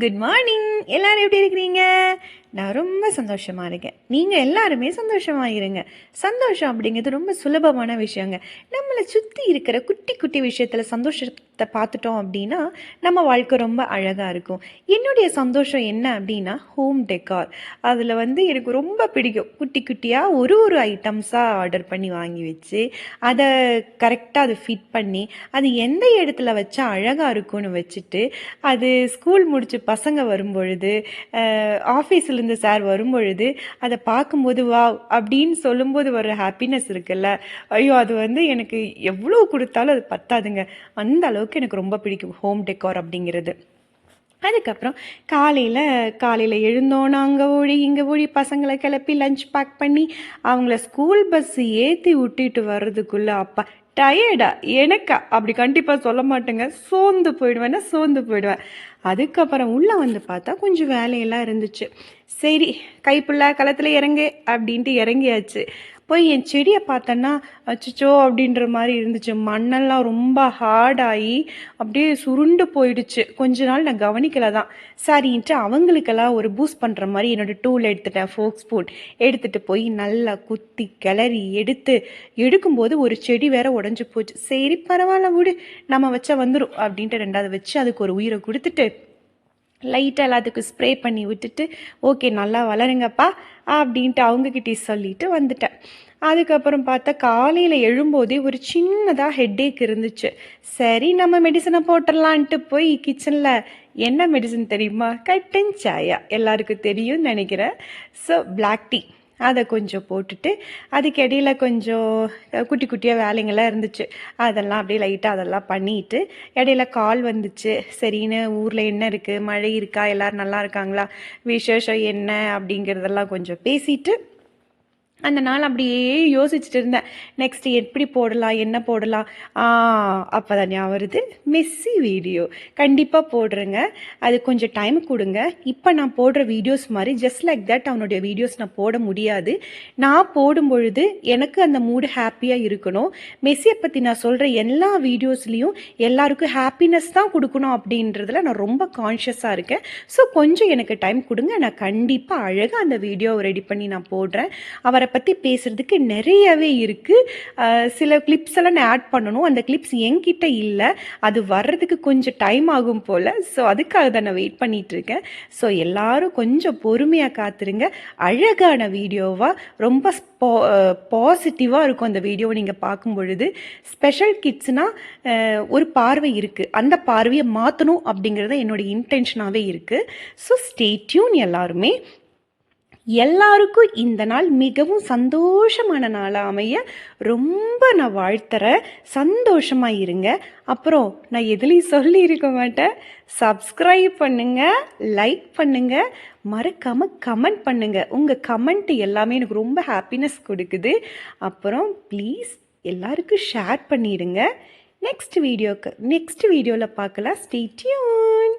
Good morning. எல்லாரும் எப்படி இருக்கிறீங்க? நான் ரொம்ப சந்தோஷமாக இருக்கேன். நீங்கள் எல்லாருமே சந்தோஷமாக இருங்க. சந்தோஷம் அப்படிங்கிறது ரொம்ப சுலபமான விஷயங்க. நம்மளை சுற்றி இருக்கிற குட்டி குட்டி விஷயத்தில் சந்தோஷத்தை பார்த்துட்டோம் அப்படின்னா நம்ம வாழ்க்கை ரொம்ப அழகாக இருக்கும். என்னுடைய சந்தோஷம் என்ன அப்படின்னா ஹோம் டெக்கார். அதில் எனக்கு ரொம்ப பிடிக்கும். குட்டி குட்டியாக ஒரு ஐட்டம்ஸாக ஆர்டர் பண்ணி வாங்கி வச்சு அதை கரெக்டாக அதை ஃபிட் பண்ணி அது எந்த இடத்துல வச்சா அழகாக இருக்கும்னு வச்சுட்டு அது ஸ்கூல் முடிச்சு பசங்க வரும்பொழுது ஆஃபீஸில் இருந்து சார் வரும்பொழுது அதை பார்க்கும்போது வாவ் அப்படின்னு சொல்லும்போது வர ஹாப்பினஸ் இருக்குல்ல, ஐயோ அது எனக்கு எவ்வளோ கொடுத்தாலும் அது பத்தாதுங்க. அந்த அளவுக்கு எனக்கு ரொம்ப பிடிக்கும் ஹோம் டெக்கார் அப்படிங்கிறது. அதுக்கப்புறம் காலையில் எழுந்தோன்னா அங்கே ஓடி இங்கே ஓடி பசங்களை கிளப்பி லஞ்ச் பேக் பண்ணி அவங்கள ஸ்கூல் பஸ் ஏற்றி விட்டுட்டு வர்றதுக்குள்ளே அப்பா டயர்டா எனக்கா அப்படி கண்டிப்பாக சொல்ல மாட்டேங்க. சோர்ந்து போயிடுவேன். அதுக்கப்புறம் உள்ளே வந்து பார்த்தா கொஞ்சம் வேலையெல்லாம் இருந்துச்சு. சரி கைப்புள்ள களத்தில் இறங்கு அப்படின்ட்டு இறங்கியாச்சு. போய் என் செடியை பார்த்தேன்னா அச்சோ அப்படின்ற மாதிரி இருந்துச்சு. மண்ணெல்லாம் ரொம்ப ஹார்டாகி அப்படியே சுருண்டு போயிடுச்சு. கொஞ்ச நாள் நான் கவனிக்கல தான். சரின்ட்டு அவங்களுக்கெல்லாம் ஒரு பூஸ்ட் பண்ணுற மாதிரி என்னோடய டூல் எடுத்துட்டேன். ஃபோக் ஸ்பூன் எடுத்துகிட்டு போய் நல்லா குத்தி கிளறி எடுக்கும்போது ஒரு செடி வேற உடஞ்சி போச்சு. சரி பரவாயில்ல விடு, நம்ம வச்சா வந்துடும் அப்படின்ட்டு ரெண்டாவது வச்சு அதுக்கு ஒரு உயிரை கொடுத்துட்டு லைட்டாக எல்லாத்துக்கும் ஸ்ப்ரே பண்ணி விட்டுட்டு ஓகே நல்லா வளருங்கப்பா அப்படின்ட்டு அவங்கக்கிட்டே சொல்லிட்டு வந்துட்டேன். அதுக்கப்புறம் பார்த்தா காலையில் எழும்போதே ஒரு சின்னதாக ஹெட்டேக் இருந்துச்சு. சரி நம்ம மெடிசனை போட்டுடலான்ட்டு போய் கிச்சனில் என்ன மெடிசன் தெரியுமா? கட்டன் சாயா, எல்லாருக்கும் தெரியும்னு நினைக்கிறேன். ஸோ பிளாக் டீ அதை கொஞ்சம் போட்டுட்டு அதுக்கு இடையில கொஞ்சம் குட்டி குட்டியாக வேலைங்கள்லாம் இருந்துச்சு. அதெல்லாம் அப்படியே லைட்டாக அதெல்லாம் பண்ணிட்டு இடையில கால் வந்துச்சு. சரின்னு ஊரில் என்ன இருக்குது, மழை இருக்கா, எல்லோரும் நல்லா இருக்காங்களா, விசேஷம் என்ன அப்படிங்கிறதெல்லாம் கொஞ்சம் பேசிட்டு அந்த நாள் அப்படியே யோசிச்சுட்டு இருந்தேன். நெக்ஸ்ட் எப்படி போடலாம், என்ன போடலாம். அப்போ தான் ஞாபகம் வருது, மெஸ்ஸி வீடியோ கண்டிப்பாக போடுறேங்க. அது கொஞ்சம் டைம் கொடுங்க. இப்போ நான் போடுற வீடியோஸ் மாதிரி ஜஸ்ட் லைக் தட் அவனுடைய வீடியோஸ் நான் போட முடியாது. நான் போடும் பொழுது எனக்கு அந்த மூடு ஹாப்பியாக இருக்கணும். மெஸ்ஸியை பற்றி நான் சொல்கிற எல்லா வீடியோஸ்லேயும் எல்லாருக்கும் ஹாப்பினஸ் தான் கொடுக்கணும் அப்படின்றதுல நான் ரொம்ப கான்ஷியஸாக இருக்கேன். ஸோ கொஞ்சம் எனக்கு டைம் கொடுங்க. நான் கண்டிப்பாக அழகாக அந்த வீடியோவை ரெடி பண்ணி நான் போடுறேன். அவரை பற்றி பேசுகிறதுக்கு நிறையவே இருக்குது. சில கிளிப்ஸ் எல்லாம் நான் ஆட் பண்ணணும். அந்த கிளிப்ஸ் என்கிட்ட இல்லை, அது வர்றதுக்கு கொஞ்சம் டைம் ஆகும் போல். ஸோ அதுக்காக தான் நான் வெயிட் பண்ணிகிட்ருக்கேன். ஸோ எல்லோரும் கொஞ்சம் பொறுமையாக காத்துருங்க. அழகான வீடியோவாக ரொம்ப பாசிட்டிவாக இருக்கும் அந்த வீடியோவை நீங்கள் பார்க்கும் பொழுது. ஸ்பெஷல் கிட்ஸ்னால் ஒரு பார்வை இருக்குது, அந்த பார்வையை மாற்றணும் அப்படிங்கிறது என்னோடய இன்டென்ஷனாகவே இருக்குது. ஸோ ஸ்டே டியூன் எல்லாருமே. எல்லாருக்கும் இந்த நாள் மிகவும் சந்தோஷமான நாளாக அமைய ரொம்ப நான் வாழ்த்துறேன். சந்தோஷமாக இருங்க. அப்புறம் நான் எதுலேயும் சொல்லி இருக்க மாட்டேன், சப்ஸ்கிரைப் பண்ணுங்கள், லைக் பண்ணுங்கள், மறக்காமல் கமெண்ட் பண்ணுங்கள். உங்கள் கமெண்ட் எல்லாமே எனக்கு ரொம்ப ஹாப்பினஸ் கொடுக்குது. அப்புறம் ப்ளீஸ் எல்லாருக்கும் ஷேர் பண்ணிடுங்க. நெக்ஸ்ட் வீடியோவில் பார்க்கலாம். Stay tune.